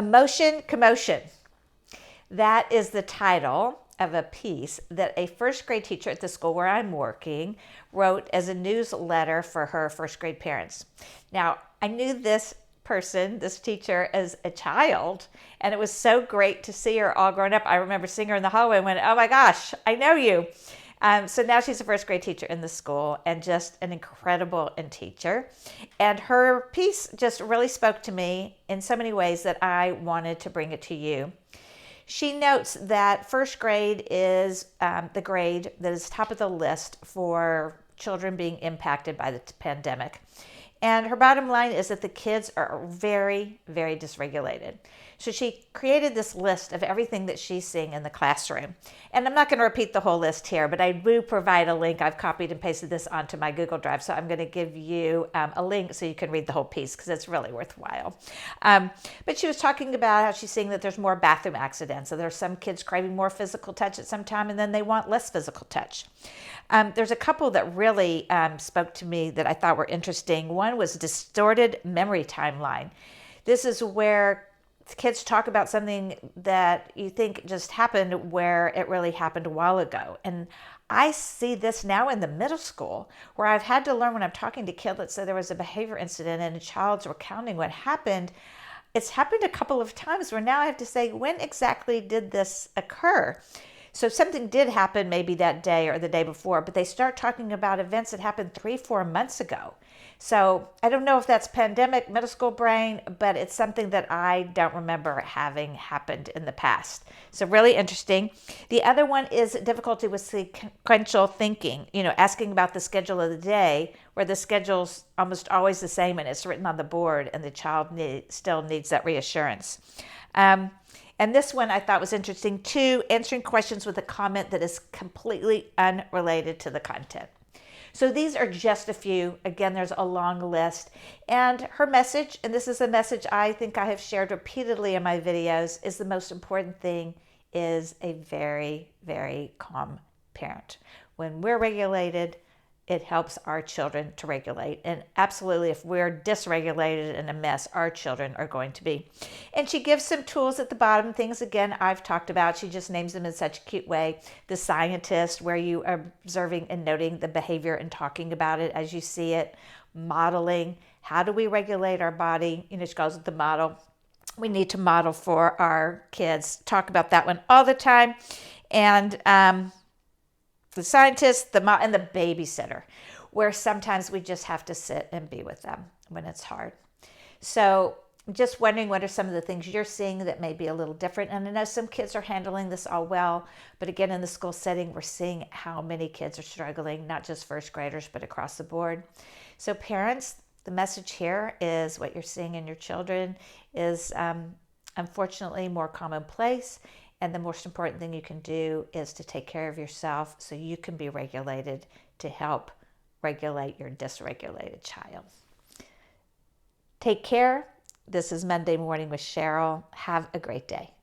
Emotion, Commotion. That is the title of a piece that a first grade teacher at the school where I'm working wrote as a newsletter for her first grade parents. Now, I knew this person, this teacher, as a child, and it was so great to see her all grown up. I remember seeing her in the hallway and went, oh my gosh, I know you. So now she's a first grade teacher in the school and just an incredible teacher. And her piece just really spoke to me in so many ways that I wanted to bring it to you. She notes that first grade is the grade that is top of the list for children being impacted by the pandemic. And her bottom line is that the kids are very, very dysregulated. So she created this list of everything that she's seeing in the classroom. And I'm not going to repeat the whole list here, but I do provide a link. I've copied and pasted this onto my Google Drive, so I'm going to give you a link so you can read the whole piece because it's really worthwhile. But she was talking about how she's seeing that there's more bathroom accidents. So there's some kids craving more physical touch at some time, and then they want less physical touch. There's a couple that really spoke to me that I thought were interesting. One was distorted memory timeline. This is where kids talk about something that you think just happened where it really happened a while ago. And I see this now in the middle school where I've had to learn when I'm talking to kids, let's say there was a behavior incident and a child's recounting what happened. It's happened a couple of times where now I have to say, when exactly did this occur? So something did happen maybe that day or the day before, but they start talking about events that happened 3-4 months ago. So I don't know if that's pandemic, middle school brain, but it's something that I don't remember having happened in the past. So really interesting. The other one is difficulty with sequential thinking, asking about the schedule of the day, where the schedule's almost always the same and it's written on the board and the child still needs that reassurance. And this one I thought was interesting too, answering questions with a comment that is completely unrelated to the content. So these are just a few. Again, there's a long list. And her message, and this is a message I think I have shared repeatedly in my videos, is the most important thing is a very, very calm parent. When we're regulated, it helps our children to regulate. And absolutely, if we're dysregulated and a mess, our children are going to be. And she gives some tools at the bottom, things, again, I've talked about. She just names them in such a cute way. The scientist, where you are observing and noting the behavior and talking about it as you see it. Modeling, how do we regulate our body? She calls it the model. We need to model for our kids. Talk about that one all the time. And the scientist, and the babysitter, where sometimes we just have to sit and be with them when it's hard. So just wondering what are some of the things you're seeing that may be a little different. And I know some kids are handling this all well, but again, in the school setting, we're seeing how many kids are struggling, not just first graders, but across the board. So parents, the message here is what you're seeing in your children is unfortunately more commonplace. And the most important thing you can do is to take care of yourself so you can be regulated to help regulate your dysregulated child. Take care. This is Monday Morning with Cheryl. Have a great day.